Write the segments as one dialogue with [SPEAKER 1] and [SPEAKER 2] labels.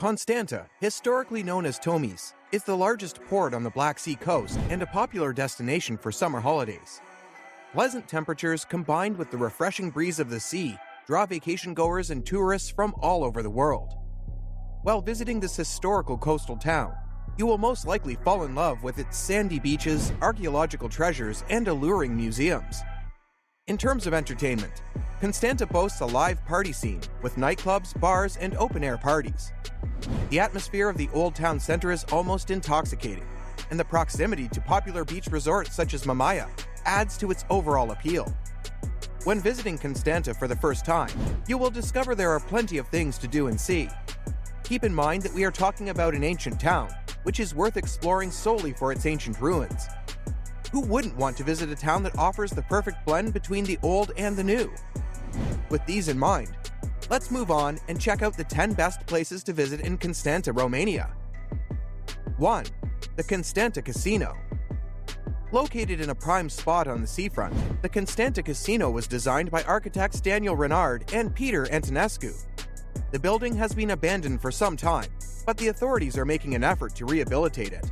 [SPEAKER 1] Constanta, historically known as Tomis, is the largest port on the Black Sea coast and a popular destination for summer holidays. Pleasant temperatures combined with the refreshing breeze of the sea draw vacation-goers and tourists from all over the world. While visiting this historical coastal town, you will most likely fall in love with its sandy beaches, archaeological treasures, and alluring museums. In terms of entertainment, Constanta boasts a live party scene with nightclubs, bars, and open-air parties. The atmosphere of the Old Town Center is almost intoxicating, and the proximity to popular beach resorts such as Mahmudiye adds to its overall appeal. When visiting Constanta for the first time, you will discover there are plenty of things to do and see. Keep in mind that we are talking about an ancient town, which is worth exploring solely for its ancient ruins. Who wouldn't want to visit a town that offers the perfect blend between the old and the new? With these in mind, let's move on and check out the 10 best places to visit in Constanta, Romania. 1. The Constanta Casino. Located in a prime spot on the seafront, the Constanta Casino was designed by architects Daniel Renard and Peter Antonescu. The building has been abandoned for some time, but the authorities are making an effort to rehabilitate it.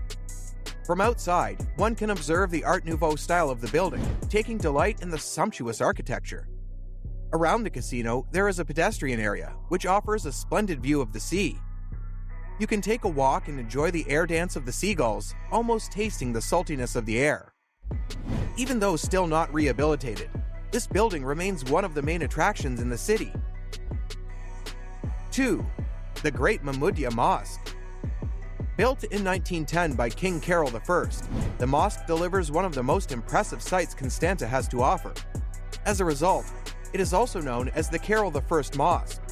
[SPEAKER 1] From outside, one can observe the Art Nouveau style of the building, taking delight in the sumptuous architecture. Around the casino, there is a pedestrian area, which offers a splendid view of the sea. You can take a walk and enjoy the air dance of the seagulls, almost tasting the saltiness of the air. Even though still not rehabilitated, this building remains one of the main attractions in the city. 2. The Great Mahmudiye Mosque. Built in 1910 by King Carol I, the mosque delivers one of the most impressive sights Constanta has to offer. As a result, it is also known as the Carol I Mosque.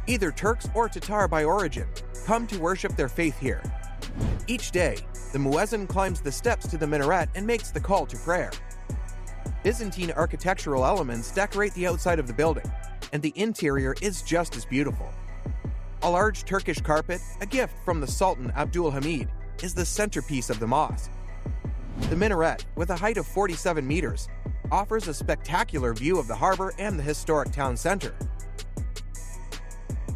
[SPEAKER 1] Either Turks or Tatar by origin come to worship their faith here. Each day, the muezzin climbs the steps to the minaret and makes the call to prayer. Byzantine architectural elements decorate the outside of the building, and the interior is just as beautiful. A large Turkish carpet, a gift from the Sultan Abdul Hamid, is the centerpiece of the mosque. The minaret, with a height of 47 meters, offers a spectacular view of the harbor and the historic town center.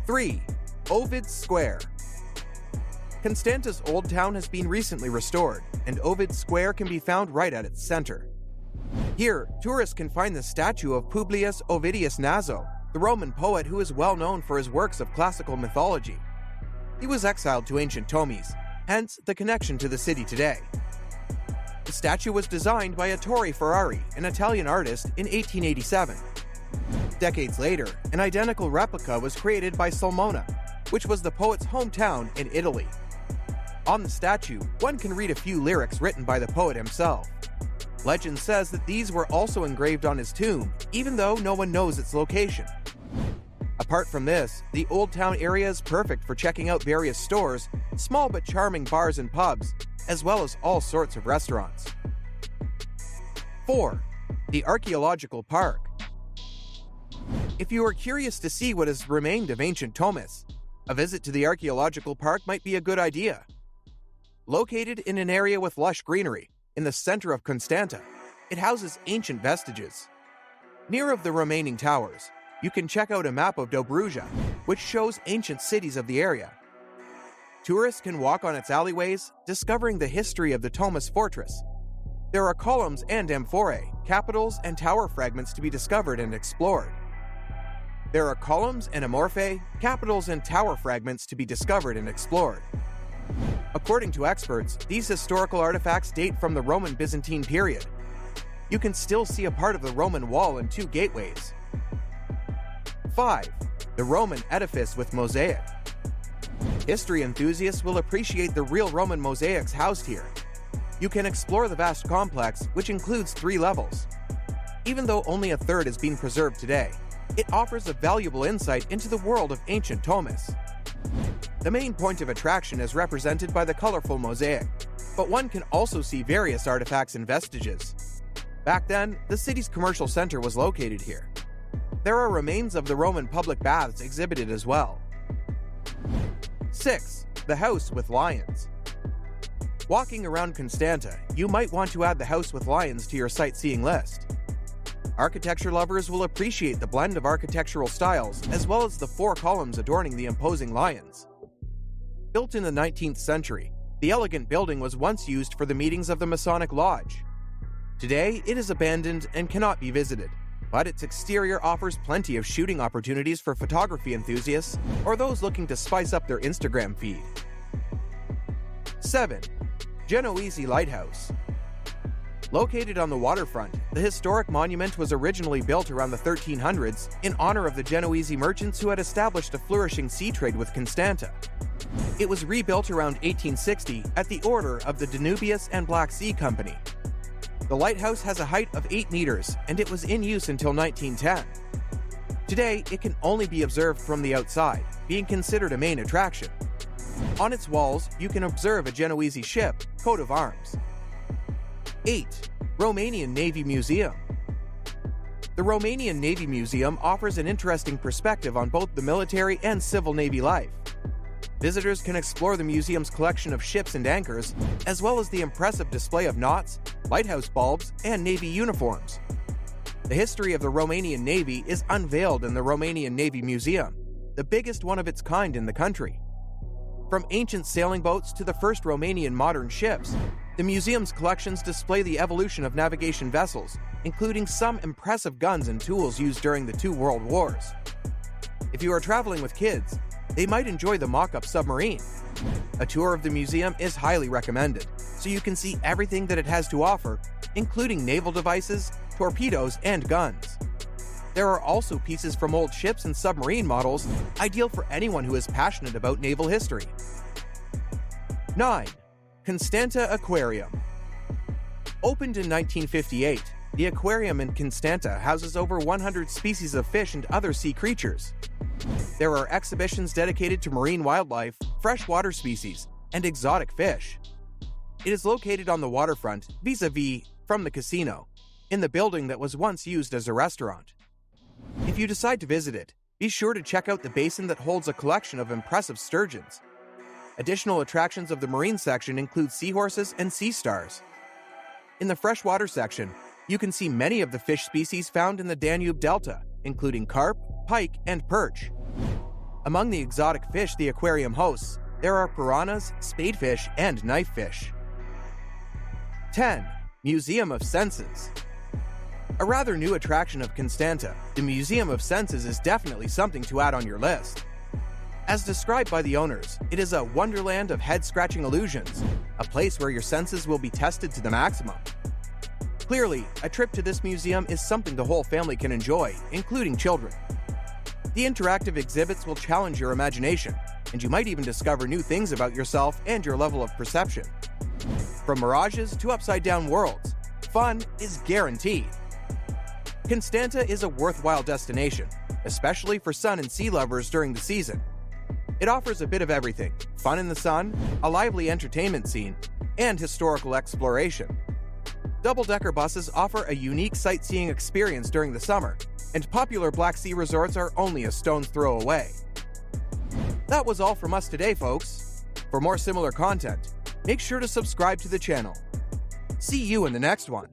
[SPEAKER 1] 3. Ovid Square. Constanta's old town has been recently restored, and Ovid Square can be found right at its center. Here, tourists can find the statue of Publius Ovidius Naso, the Roman poet who is well known for his works of classical mythology. He was exiled to ancient Tomis, hence the connection to the city today. The statue was designed by Ettore Ferrari, an Italian artist, in 1887. Decades later, an identical replica was created by Sulmona, which was the poet's hometown in Italy. On the statue, one can read a few lyrics written by the poet himself. Legend says that these were also engraved on his tomb, even though no one knows its location. Apart from this, the Old Town area is perfect for checking out various stores, small but charming bars and pubs, as well as all sorts of restaurants. 4. The Archaeological Park. If you are curious to see what has remained of ancient Tomis, a visit to the Archaeological Park might be a good idea. Located in an area with lush greenery, in the center of Constanta, it houses ancient vestiges. Near of the remaining towers, you can check out a map of Dobruja, which shows ancient cities of the area. Tourists can walk on its alleyways, discovering the history of the Tomis fortress. There are columns and amphorae, capitals, and tower fragments to be discovered and explored. There are columns and amorphae, capitals, and tower fragments to be discovered and explored. According to experts, these historical artifacts date from the Roman Byzantine period. You can still see a part of the Roman wall and 2 gateways. 5. The Roman edifice with mosaic. History enthusiasts will appreciate the real Roman mosaics housed here. You can explore the vast complex, which includes 3 levels. Even though only a third is being preserved today, it offers a valuable insight into the world of ancient Tomis. The main point of attraction is represented by the colorful mosaic, but one can also see various artifacts and vestiges. Back then, the city's commercial center was located here. There are remains of the Roman public baths exhibited as well. 6. The House with Lions. Walking around Constanta, you might want to add the House with Lions to your sightseeing list. Architecture lovers will appreciate the blend of architectural styles as well as the 4 columns adorning the imposing lions. Built in the 19th century, the elegant building was once used for the meetings of the Masonic Lodge. Today, it is abandoned and cannot be visited, but its exterior offers plenty of shooting opportunities for photography enthusiasts or those looking to spice up their Instagram feed. 7. Genoese Lighthouse. Located on the waterfront, the historic monument was originally built around the 1300s in honor of the Genoese merchants who had established a flourishing sea trade with Constanta. It was rebuilt around 1860 at the order of the Danubius and Black Sea Company. The lighthouse has a height of 8 meters, and it was in use until 1910. Today, it can only be observed from the outside, being considered a main attraction. On its walls, you can observe a Genoese ship, coat of arms. 8. Romanian Navy Museum. The Romanian Navy Museum offers an interesting perspective on both the military and civil Navy life. Visitors can explore the museum's collection of ships and anchors, as well as the impressive display of knots, lighthouse bulbs, and Navy uniforms. The history of the Romanian Navy is unveiled in the Romanian Navy Museum, the biggest one of its kind in the country. From ancient sailing boats to the first Romanian modern ships, the museum's collections display the evolution of navigation vessels, including some impressive guns and tools used during the 2 world wars. If you are traveling with kids, they might enjoy the mock-up submarine. A tour of the museum is highly recommended, so you can see everything that it has to offer, including naval devices, torpedoes, and guns. There are also pieces from old ships and submarine models, ideal for anyone who is passionate about naval history. 9. Constanta Aquarium. Opened in 1958, the aquarium in Constanta houses over 100 species of fish and other sea creatures. There are exhibitions dedicated to marine wildlife, freshwater species, and exotic fish. It is located on the waterfront, vis-a-vis from the casino, in the building that was once used as a restaurant. If you decide to visit it, be sure to check out the basin that holds a collection of impressive sturgeons. Additional attractions of the marine section include seahorses and sea stars. In the freshwater section, you can see many of the fish species found in the Danube Delta, including carp, pike, and perch. Among the exotic fish the aquarium hosts, there are piranhas, spadefish, and knifefish. 10. Museum of Senses. A rather new attraction of Constanta, the Museum of Senses is definitely something to add on your list. As described by the owners, it is a wonderland of head-scratching illusions, a place where your senses will be tested to the maximum. Clearly, a trip to this museum is something the whole family can enjoy, including children. The interactive exhibits will challenge your imagination, and you might even discover new things about yourself and your level of perception. From mirages to upside-down worlds, fun is guaranteed. Constanta is a worthwhile destination, especially for sun and sea lovers during the season. It offers a bit of everything: fun in the sun, a lively entertainment scene, and historical exploration. Double-decker buses offer a unique sightseeing experience during the summer, and popular Black Sea resorts are only a stone's throw away. That was all from us today, folks. For more similar content, make sure to subscribe to the channel. See you in the next one.